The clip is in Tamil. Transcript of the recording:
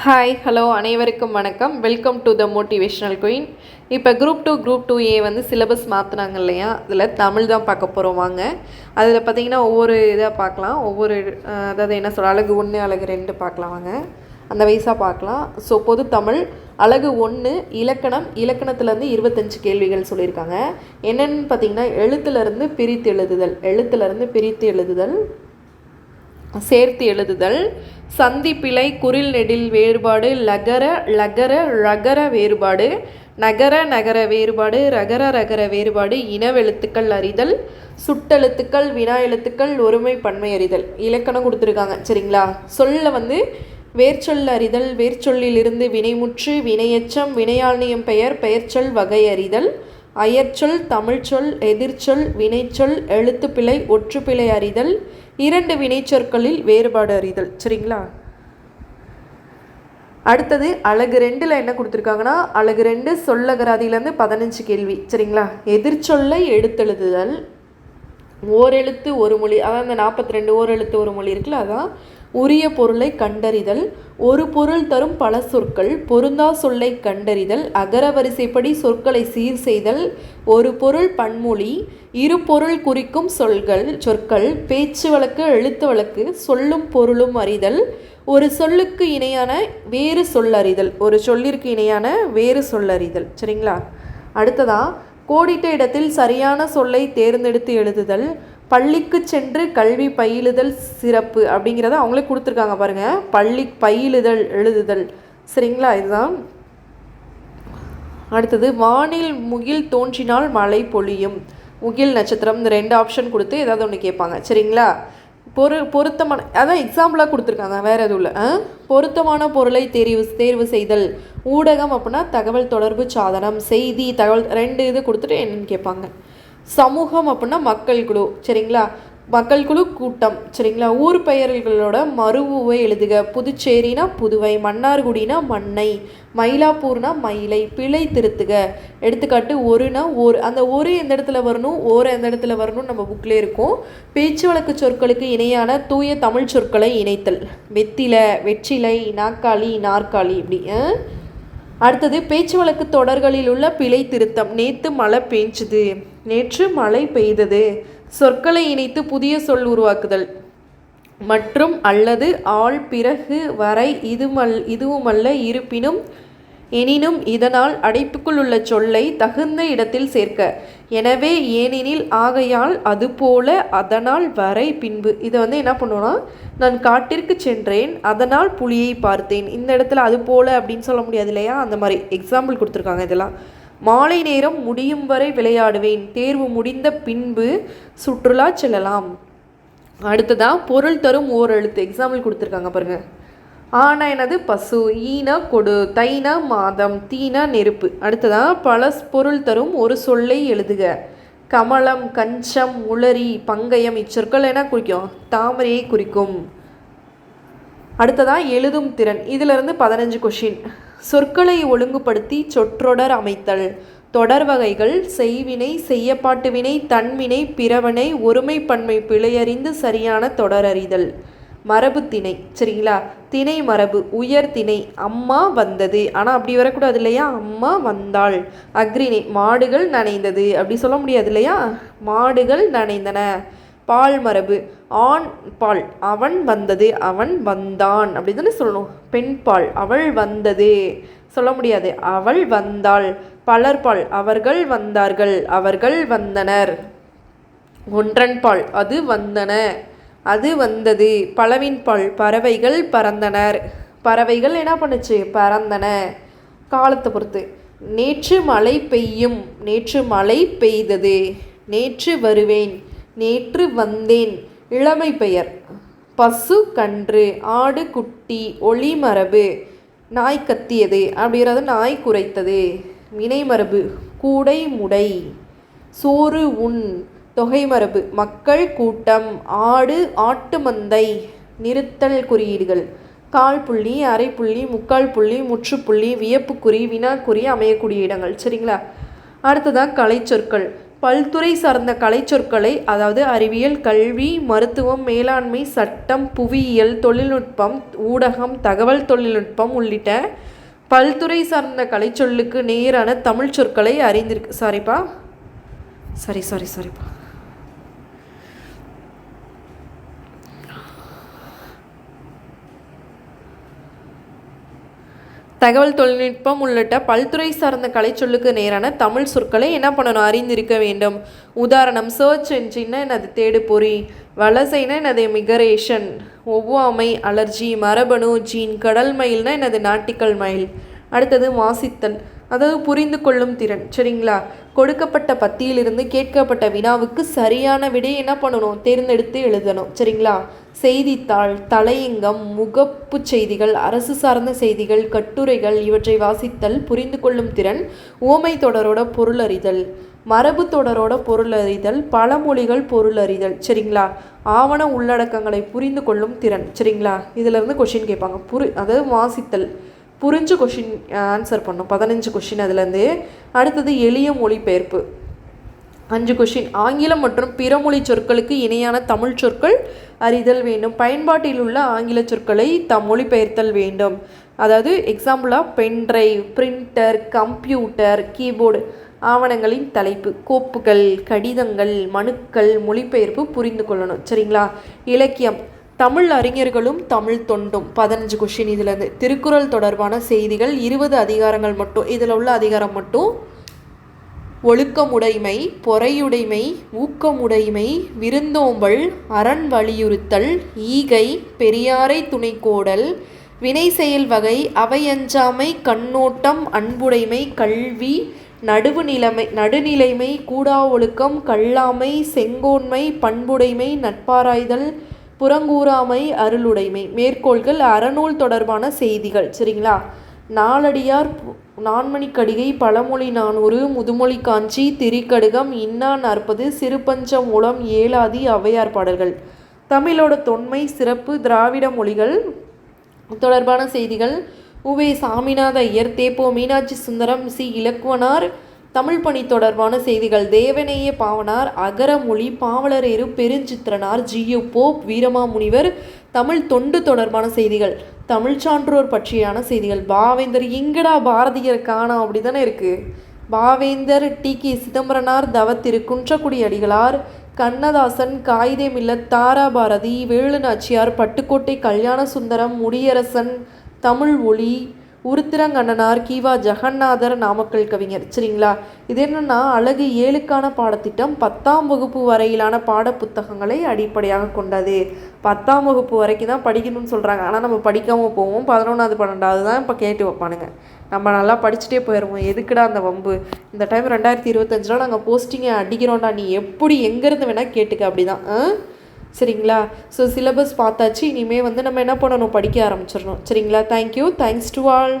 ஹாய் ஹலோ அனைவருக்கும் வணக்கம். Welcome to the motivational queen. இப்போ குரூப் 2A வந்து சிலபஸ் மாற்றினாங்க இல்லையா, அதில் தமிழ் தான் பார்க்க போகிறோம். வாங்க, அதில் பார்த்திங்கன்னா ஒவ்வொரு இதாக பார்க்கலாம். அதாவது என்ன சொல்ல, அழகு 1 அழகு 2 பார்க்கலாம். வாங்க, அந்த வயசாக பார்க்கலாம். ஸோ பொது தமிழ் அழகு 1 இலக்கணம், இலக்கணத்துலேருந்து 25 கேள்விகள் சொல்லியிருக்காங்க. என்னென்னு பார்த்திங்கன்னா எழுத்துலேருந்து பிரித்து எழுதுதல், சேர்த்து எழுதுதல், சந்திப்பிழை, குரில் நெடில் வேறுபாடு, லகர வேறுபாடு, நகர வேறுபாடு, ரகர வேறுபாடு, இனவெழுத்துக்கள் அறிதல், சுட்டெழுத்துக்கள், வினா எழுத்துக்கள், ஒருமை பன்மை அறிதல். இலக்கணம் கொடுத்துருக்காங்க. சரிங்களா? சொல்ல வந்து வேர்ச்சொல் அறிதல், வேர்ச்சொல்லிலிருந்து வினைமுற்று, வினையச்சம், வினையாள்நியம் பெயர், பெயர்ச்சொல் வகை அறிதல், அயற்சொல், தமிழ்ச்சொல், எதிர்ச்சொல், வினைச்சொல், எழுத்துப்பிழை, ஒற்றுப்பிழை அறிதல், 2 வினைச்சொற்களில் வேறுபாடு அறிதல். சரிங்களா? அடுத்தது அழகு 2ல் என்ன கொடுத்துருக்காங்கன்னா, அழகு 2 சொல்லகராதியிலேருந்து 15 கேள்வி. சரிங்களா? எதிர்ச்சொல்லை எடுத்தெழுதுதல், ஓரெழுத்து ஒரு மொழி, அதான் அந்த 42 ஓரெழுத்து ஒரு மொழி இருக்குல்ல, அதான் உரிய பொருளை கண்டறிதல், ஒரு பொருள் தரும் பல சொற்கள், பொருந்தா சொல்லை கண்டறிதல், அகர வரிசைப்படி சொற்களை சீர் செய்தல், ஒரு பொருள் பன்மொழி, இரு பொருள் குறிக்கும் சொற்கள், பேச்சு வழக்கு, எழுத்து வழக்கு, சொல்லும் பொருளும் அறிதல், ஒரு சொல்லுக்கு இணையான வேறு சொல்லறிதல், ஒரு சொல்லிற்கு இணையான வேறு சொல்லறிதல். சரிங்களா? அடுத்ததான் கோடிட்ட இடத்தில் சரியான சொல்லை தேர்ந்தெடுத்து எழுதுதல், பள்ளிக்கு சென்று கல்வி பயிலுதல் சிறப்பு அப்படிங்கிறத அவங்களே கொடுத்துருக்காங்க பாருங்கள். பள்ளி பயிலுதல் எழுதுதல். சரிங்களா? இதுதான். அடுத்தது வானில் முகில் தோன்றினால் மழை பொழியும், முகில் நட்சத்திரம். இந்த 2 ஆப்ஷன் கொடுத்து ஏதாவது ஒன்று கேட்பாங்க. சரிங்களா? பொருத்தமான, அதான் எக்ஸாம்பிளாக கொடுத்துருக்காங்க, வேறு எதுவும் இல்லை. பொருத்தமான பொருளை தேர்வு செய்தல், ஊடகம் அப்படின்னா தகவல் தொடர்பு சாதனம், செய்தி, தகவல், 2 இது கொடுத்துட்டு என்னென்னு கேட்பாங்க. சமூகம் அப்படின்னா மக்கள் குழு. சரிங்களா? மக்கள் குழு கூட்டம். சரிங்களா? ஊர் பெயர்களோட மறுவுவை எழுதுக. புதுச்சேரினா புதுவை, மன்னார்குடினா மண்ணை, மயிலாப்பூர்னா மயிலை, பிழை திருத்துக. எடுத்துக்காட்டு ஒருனா அந்த ஒரு எந்த இடத்துல வரணும், எந்த இடத்துல வரணும் நம்ம புக்கில் இருக்கும். பேச்சு வழக்கு சொற்களுக்கு இணையான தூய தமிழ் சொற்களை இணைத்தல், வெத்திலை, வெற்றிலை, நாற்காலி, நாற்காலி, இப்படி. அடுத்தது பேச்சு வழக்கு தொடர்களில் உள்ள பிழை திருத்தம். நேற்று மழை பெஞ்சுது, நேற்று மழை பெய்தது. சொற்களை இணைத்து புதிய சொல் உருவாக்குதல். மற்றும், அல்லது, ஆள், பிறகு, வரை, இதுவுமல்ல, இருப்பினும், எனினும், இதனால், அடைப்புக்குள் உள்ள சொல்லை தகுந்த இடத்தில் சேர்க்க. எனவே, ஏனெனில், ஆகையால், அதுபோல, அதனால், வரை, பின்பு. இதை வந்து என்ன பண்ணுவோன்னா, நான் காட்டிற்கு சென்றேன், அதனால் புலியை பார்த்தேன். இந்த இடத்துல அது போல அப்படின்னு சொல்ல முடியாது இல்லையா, அந்த மாதிரி எக்ஸாம்பிள் கொடுத்துருக்காங்க. இதெல்லாம் மாலை நேரம் முடியும் வரை விளையாடுவேன், தேர்வு முடிந்த பின்பு சுற்றுலா செல்லலாம். அடுத்ததான் பொருள் தரும் ஓரெழுத்து. எக்ஸாம்பிள் கொடுத்துருக்காங்க பாருங்கள். ஆனா என்னது பசு, ஈனா கொடு, தைனா மாதம், தீனா நெருப்பு. அடுத்ததான் பல பொருள் தரும் ஒரு சொல்லை எழுதுக. கமலம், கஞ்சம், உளரி, பங்கயம். இச்சொற்கள் என்ன குறிக்கும்? தாமரையை குறிக்கும். அடுத்ததான் எழுதும் திறன். இதிலிருந்து 15 கொஷின். சொற்களை ஒழுங்குபடுத்தி சொற்றொடர் அமைத்தல். தொடர் வகைகள்: செய்வினை, செய்யப்பாட்டு வினை, தன்வினை, பிறவனை, ஒருமை பன்மை பிழையறிந்து சரியான தொடர் அறிதல். மரபு திணை. சரிங்களா? திணை மரபு. உயர் திணை. அம்மா வந்தது, ஆனால் அப்படி வரக்கூடாது இல்லையா, அம்மா வந்தாள். அக்ரிணை. மாடுகள் நனைந்தது, அப்படி சொல்ல முடியாது இல்லையா, மாடுகள் நனைந்தன. பால் மரபு. ஆண் பால். அவன் வந்தது, அவன் வந்தான், அப்படி தானே சொல்லணும். பெண் பால். அவள் வந்தது, சொல்ல முடியாது, அவள் வந்தாள். பலர்பால். அவர்கள் வந்தார்கள், அவர்கள் வந்தனர். ஒன்றன் பால். அது வந்தன, அது வந்தது. பலவின் பால். பறவைகள் பறந்தனர், பறவைகள் என்ன பண்ணுச்சு, பறந்தன. காலத்தை பொறுத்து. நேற்று மழை பெய்யும், நேற்று மழை பெய்தது. நேற்று வருவேன், நேற்று வந்தேன். இளமை பெயர். பசு கன்று, ஆடு குட்டி. ஒளி மரபு. நாய் கத்தியது அப்படிங்கிறது நாய் குரைத்தது. வினை மரபு. கூடை முடை. சோறு உண். தொகை மரபு. மக்கள் கூட்டம். ஆடு, ஆட்டு மந்தை. நிறுத்தல் குறியீடுகள். கால் புள்ளி, அரை புள்ளி, முக்கால் புள்ளி, முற்றுப்புள்ளி, வியப்புக்குறி, வினாக்குறி அமையக்கூடிய இடங்கள். சரிங்களா? அடுத்ததான் கலை சொற்கள். பல்துறை சார்ந்த கலைச்சொற்களை, அதாவது அறிவியல், கல்வி, மருத்துவம், மேலாண்மை, சட்டம், புவியியல், தொழில்நுட்பம், ஊடகம், தகவல் தொழில்நுட்பம் உள்ளிட்ட பல்துறை சார்ந்த கலைச்சொல்லுக்கு நேரான தமிழ் சொற்களை அறிந்திருக்கு. சாரிப்பா. தகவல் தொழில்நுட்பம் உள்ளிட்ட பல்துறை சார்ந்த கலைச்சொல்லுக்கு நேரான தமிழ் சொற்களை என்ன பண்ணணும், அறிந்திருக்க வேண்டும். உதாரணம், சர்ச் என்ஜின்னா என்னது, தேடுபொறி. வலசைனா என்னது, மிகரேஷன். ஒவ்வாமை, அலர்ஜி. மரபணு, ஜீன். கடல் மயில்னா என்னது, நாட்டிக்கல் மயில். அடுத்தது வாசித்தல், அதாவது புரிந்து கொள்ளும் திறன். சரிங்களா? கொடுக்கப்பட்ட பத்தியிலிருந்து கேட்கப்பட்ட வினாவுக்கு சரியான விடையை என்ன பண்ணணும், தேர்ந்தெடுத்து எழுதணும். சரிங்களா? செய்தித்தாள், தலையங்கம், முகப்பு செய்திகள், அரசு சார்ந்த செய்திகள், கட்டுரைகள் இவற்றை வாசித்தல், புரிந்து கொள்ளும் திறன். உவமை தொடரோட பொருளறிதல், மரபு தொடரோட பொருளறிதல், பழமொழிகள் பொருளறிதல். சரிங்களா? ஆவண உள்ளடக்கங்களை புரிந்து கொள்ளும் திறன். சரிங்களா? இதிலிருந்து கொஷின் கேட்பாங்க. அதாவது வாசித்தல், புரிஞ்சு கொஷின் ஆன்சர் பண்ணும். 15 கொஷின் அதுலேருந்து. அடுத்தது எளிய மொழிபெயர்ப்பு, 5 கொஷின். ஆங்கிலம் மற்றும் பிற மொழி சொற்களுக்கு இணையான தமிழ் சொற்கள் அறிதல் வேண்டும். பயன்பாட்டில் உள்ள ஆங்கில சொற்களை மொழிபெயர்த்தல் வேண்டும். அதாவது எக்ஸாம்பிளாக பென்ட்ரைவ், பிரிண்டர், கம்ப்யூட்டர், கீபோர்டு. ஆவணங்களின் தலைப்பு, கோப்புகள், கடிதங்கள், மனுக்கள். மொழிபெயர்ப்பு புரிந்து கொள்ளணும். சரிங்களா? இலக்கியம், தமிழ் அறிஞர்களும் தமிழ் தொண்டும், 15 கொஷின் இதுலேருந்து. திருக்குறள் தொடர்பான செய்திகள், 20 அதிகாரங்கள் மட்டும். இதில் உள்ள அதிகாரம் மட்டும் ஒழுக்கமுடைமை, பொறையுடைமை, ஊக்கமுடைமை, விருந்தோம்பல், அரண் வலியுறுத்தல், ஈகை, பெரியாரை துணைக்கோடல், வினை செயல் வகை, அவையஞ்சாமை, கண்ணோட்டம், அன்புடைமை, கல்வி, நடுநிலைமை, கூடா ஒழுக்கம், கல்லாமை, செங்கோன்மை, பண்புடைமை, நட்பாராய்தல், புறங்கூறாமை, அருளுடைமை. மேற்கோள்கள், அறநூல் தொடர்பான செய்திகள். சரிங்களா? நாலடியார், நான்மணிக்கடிகை, பழமொழி 400, முதுமொழி காஞ்சி, திரிகடுகம், இன்னா 40, சிறுபஞ்ச மூலம், ஏலாதி, ஔவையார் பாடல்கள். தமிழோட தொன்மை, சிறப்பு, திராவிட மொழிகள் தொடர்பான செய்திகள். உவே சாமிநாத ஐயர், தேப்போ மீனாட்சி சுந்தரம், சி இலக்குவனார். தமிழ் பணி தொடர்பான செய்திகள், தேவநேய பாவனார், அகரமொழி, பாவலரேறு, பெருஞ்சித்திரனார், ஜியு போப், வீரமாமுனிவர். தமிழ் தொண்டு தொடர்பான செய்திகள், தமிழ் சான்றோர் பற்றியான செய்திகள். பாவேந்தர், எங்கடா பாரதியர் காணோம், அப்படி தானே இருக்குது. பாவேந்தர், டி.கே. சிதம்பரனார், தவத்திரு குன்றக்குடி அடிகளார், கண்ணதாசன், காயிதே மில்லத், தாராபாரதி, வேலு நாச்சியார், பட்டுக்கோட்டை கல்யாண சுந்தரம், முடியரசன், தமிழ் ஒளி, உருத்திரங்கண்ணனார், கீவா ஜெகநாதர், நாமக்கல் கவிஞர். சரிங்களா? இது என்னென்னா அழகு 7க்கான பாடத்திட்டம் 10ஆம் வகுப்பு வரையிலான பாட புத்தகங்களை அடிப்படையாக கொண்டது. 10ஆம் வகுப்பு வரைக்கும் தான் படிக்கணும்னு சொல்கிறாங்க. ஆனால் நம்ம படிக்காமல் போவோம். 11ஆவது 12ஆவது தான் இப்போ கேட்டு வைப்பானுங்க. நம்ம நல்லா படிச்சுட்டே போயிடுவோம். எதுக்குடா அந்த வம்பு? இந்த டைம் 2025 நாங்கள் போஸ்டிங்கை அடிக்கிறோம்டா, நீ எப்படி எங்கேருந்து வேணால் கேட்டுக்க. அப்படி தான். சரிங்களா? ஸோ சிலபஸ் பார்த்தாச்சு. இனிமேல் நம்ம என்ன பண்ணணும், படிக்க ஆரம்பிச்சிடணும். சரிங்களா? தேங்க்யூ. Thanks to all.